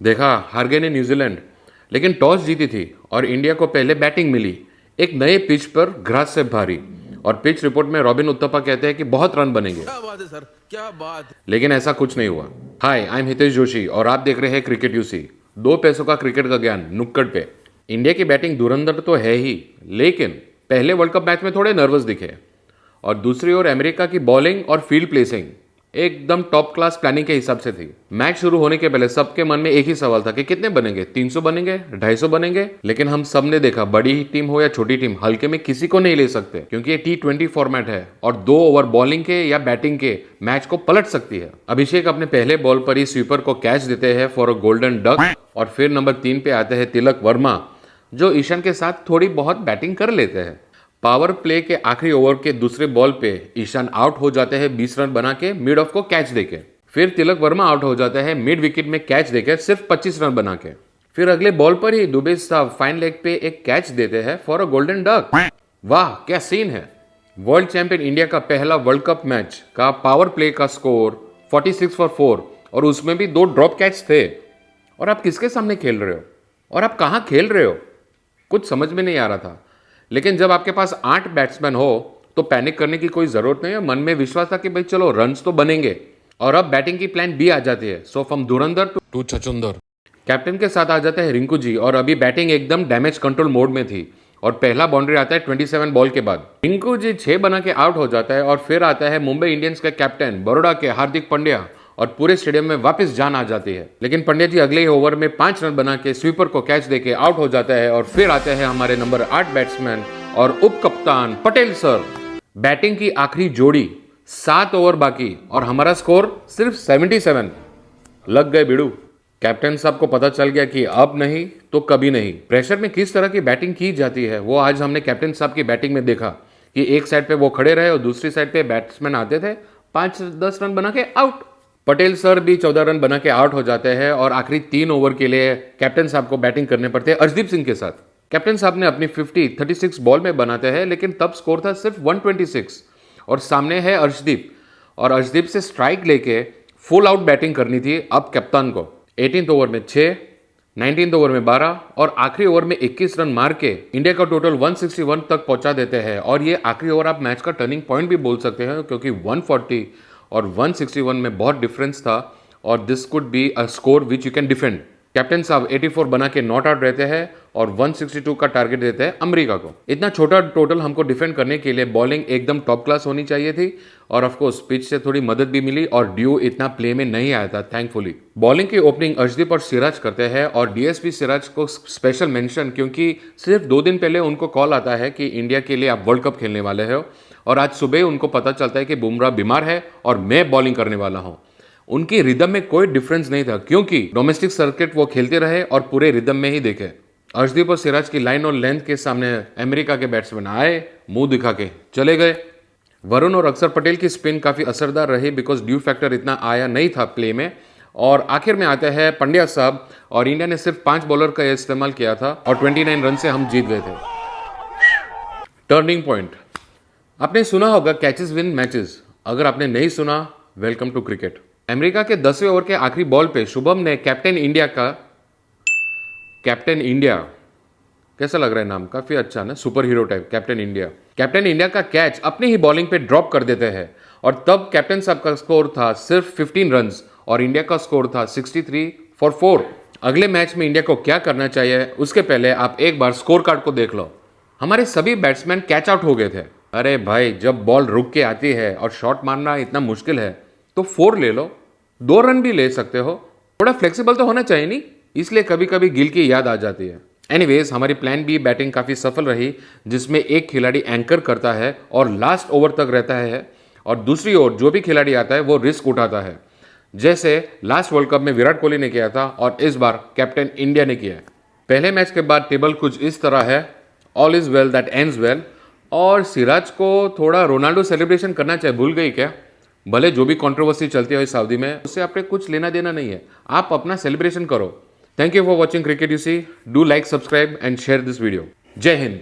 देखा, हार गए ने न्यूजीलैंड, लेकिन टॉस जीती थी और इंडिया को पहले बैटिंग मिली, एक नए पिच पर ग्रास से भारी। और पिच रिपोर्ट में रॉबिन उत्तपा कहते हैं कि बहुत रन बनेंगे, क्या बात है सर, क्या बात है। लेकिन ऐसा कुछ नहीं हुआ। हाय, आई एम हितेश जोशी और आप देख रहे हैं क्रिकेट यूसी, दो पैसों का क्रिकेट का ज्ञान नुक्कड़ पे। इंडिया की बैटिंग धुरंधर तो है ही, लेकिन पहले वर्ल्ड कप मैच में थोड़े नर्वस दिखे। और दूसरी ओर अमेरिका की बॉलिंग और फील्ड प्लेसिंग एकदम टॉप क्लास प्लानिंग के हिसाब से थी। मैच शुरू होने के पहले सबके मन में एक ही सवाल था कि कितने बनेंगे, 300 बनेंगे, 250 बनेंगे। लेकिन हम सब ने देखा, बड़ी ही टीम हो या छोटी टीम, हल्के में किसी को नहीं ले सकते, क्योंकि ये T20 फॉर्मेट है और 2 ओवर बॉलिंग के या बैटिंग के मैच को पलट सकती है। अभिषेक अपने पहले बॉल पर ही स्वीपर को कैच देते हैं फॉर अ गोल्डन डक। और फिर नंबर 3 पे आते हैं तिलक वर्मा, जो ईशान के साथ थोड़ी बहुत बैटिंग कर लेते हैं। पावर प्ले के आखिरी ओवर के दूसरे बॉल पे ईशान आउट हो जाते हैं 20 रन बना के मिड ऑफ को कैच देके। फिर तिलक वर्मा आउट हो जाते हैं मिड विकेट में कैच देकर सिर्फ 25 रन बना के। फिर अगले बॉल पर ही दुबे साहब फाइन लेग पे एक कैच देते हैं फॉर अ गोल्डन डक। वाह क्या सीन है। वर्ल्ड चैंपियन इंडिया का पहला वर्ल्ड कप मैच का पावर प्ले का स्कोर 46 फॉर 4 और उसमें भी 2 ड्रॉप कैच थे। और आप किसके सामने खेल रहे हो और आप कहाँ खेल रहे हो, कुछ समझ में नहीं आ रहा था। लेकिन जब आपके पास 8 बैट्समैन हो तो पैनिक करने की कोई जरूरत नहीं है। मन में विश्वास था कि भाई चलो रन्स तो बनेंगे। और अब बैटिंग की प्लान बी आ जाती है, so from Dhurandhar to छछूंदर। Captain के साथ आ जाते हैं रिंकू जी और अभी बैटिंग एकदम डैमेज कंट्रोल मोड में थी और पहला बाउंड्री आता है 27 बॉल के बाद। रिंकू जी 6 बना के आउट हो जाता है और फिर आता है मुंबई इंडियंस के कैप्टन बड़ौदा के हार्दिक पांड्या और पूरे स्टेडियम में वापस जान आ जाती है। लेकिन पंड्या जी अगले ही ओवर में 5 रन बना के स्वीपर को कैच देके आउट हो जाता है। और फिर आते हैं हमारे नंबर 8 बैट्समैन और उप कप्तान पटेल सर। बैटिंग की आखिरी जोड़ी, 7 ओवर बाकी और हमारा स्कोर सिर्फ 77। लग गए बिड़ू। कैप्टन साहब को पता चल गया कि अब नहीं तो कभी नहीं। प्रेशर में किस तरह की बैटिंग की जाती है वो आज हमने कैप्टन साहब की बैटिंग में देखा कि एक साइड पे वो खड़े रहे और दूसरी साइड पे बैट्समैन आते थे, 5-10 रन बना के आउट। पटेल सर भी 14 रन बना के आउट हो जाते हैं और आखिरी 3 ओवर के लिए कैप्टन साहब को बैटिंग करने पड़ते हैं अर्शदीप सिंह के साथ। कैप्टन साहब ने अपनी 36 बॉल में बनाते हैं, लेकिन तब स्कोर था सिर्फ 126 और सामने है अर्शदीप। और अर्शदीप से स्ट्राइक लेके फुल आउट बैटिंग करनी थी अब कप्तान को। 18 ओवर में 6, 19 ओवर में 12 और आखिरी ओवर में 21 रन मार के इंडिया का टोटल 161 तक पहुंचा देते हैं। और ये आखिरी ओवर आप मैच का टर्निंग पॉइंट भी बोल सकते हैं, क्योंकि 140 और 161 में बहुत डिफरेंस था और this could be a score which you can defend. Captain साहब 84 बना के नॉट आउट रहते हैं और 162 का टारगेट देते हैं अमेरिका को। इतना छोटा टोटल हमको डिफेंड करने के लिए बॉलिंग एकदम टॉप क्लास होनी चाहिए थी और ऑफ कोर्स पिच से थोड़ी मदद भी मिली और ड्यू इतना प्ले में नहीं आया था थैंकफुली। बॉलिंग की ओपनिंग अर्शदीप और सिराज करते हैं और डीएसपी सिराज को स्पेशल मेंशन, क्योंकि सिर्फ 2 दिन पहले उनको कॉल आता है कि इंडिया के लिए आप वर्ल्ड कप खेलने वाले हो और आज सुबह उनको पता चलता है कि बुमराह बीमार है और मैं बॉलिंग करने वाला हूं। उनकी रिदम में कोई डिफरेंस नहीं था, क्योंकि डोमेस्टिक सर्किट वो खेलते रहे और पूरे रिदम में ही देखे। अर्शदीप और सिराज की लाइन और लेंथ के सामने अमेरिका के बैट्समैन आए, मुंह दिखा के चले गए। वरुण और अक्षर पटेल की स्पिन काफी असरदार रही बिकॉज ड्यू फैक्टर इतना आया नहीं था प्ले में। और आखिर में आते हैं पंड्या साहब और इंडिया ने सिर्फ 5 बॉलर का इस्तेमाल किया था और 29 रन से हम जीत गए थे। टर्निंग पॉइंट, आपने सुना होगा कैचेस विन मैचेस, अगर आपने नहीं सुना वेलकम टू क्रिकेट। अमेरिका के 10वें ओवर के आखिरी बॉल पे शुभम ने कैप्टन इंडिया, कैसा लग रहा है नाम, काफी अच्छा ना, super hero type, captain India का कैच अपनी ही बॉलिंग पे ड्रॉप कर देते हैं और तब कैप्टन साहब का स्कोर था सिर्फ 15 रन और इंडिया का स्कोर था 63 फॉर 4। अगले मैच में इंडिया को क्या करना चाहिए उसके पहले आप एक बार स्कोर कार्ड को देख लो। हमारे सभी बैट्समैन कैच आउट हो गए थे। अरे भाई, जब बॉल रुक के आती है और शॉट मारना इतना मुश्किल है तो 4 ले लो, 2 रन भी ले सकते हो। थोड़ा फ्लेक्सिबल तो होना चाहिए नहीं, इसलिए कभी कभी गिल की याद आ जाती है। एनीवेज, हमारी प्लान बी बैटिंग काफी सफल रही, जिसमें एक खिलाड़ी एंकर करता है और लास्ट ओवर तक रहता है और दूसरी ओर जो भी खिलाड़ी आता है वो रिस्क उठाता है, जैसे लास्ट वर्ल्ड कप में विराट कोहली ने किया था और इस बार कैप्टन इंडिया ने किया है। पहले मैच के बाद टेबल कुछ इस तरह है, all is well that ends well. और सिराज को थोड़ा रोनाल्डो सेलिब्रेशन करना चाहिए, भूल गई क्या? भले जो भी कंट्रोवर्सी चलती है सऊदी में, उससे आपने कुछ लेना देना नहीं है, आप अपना सेलिब्रेशन करो। Thank you for watching cricket UC. Do like, subscribe and share this video. जय हिंद।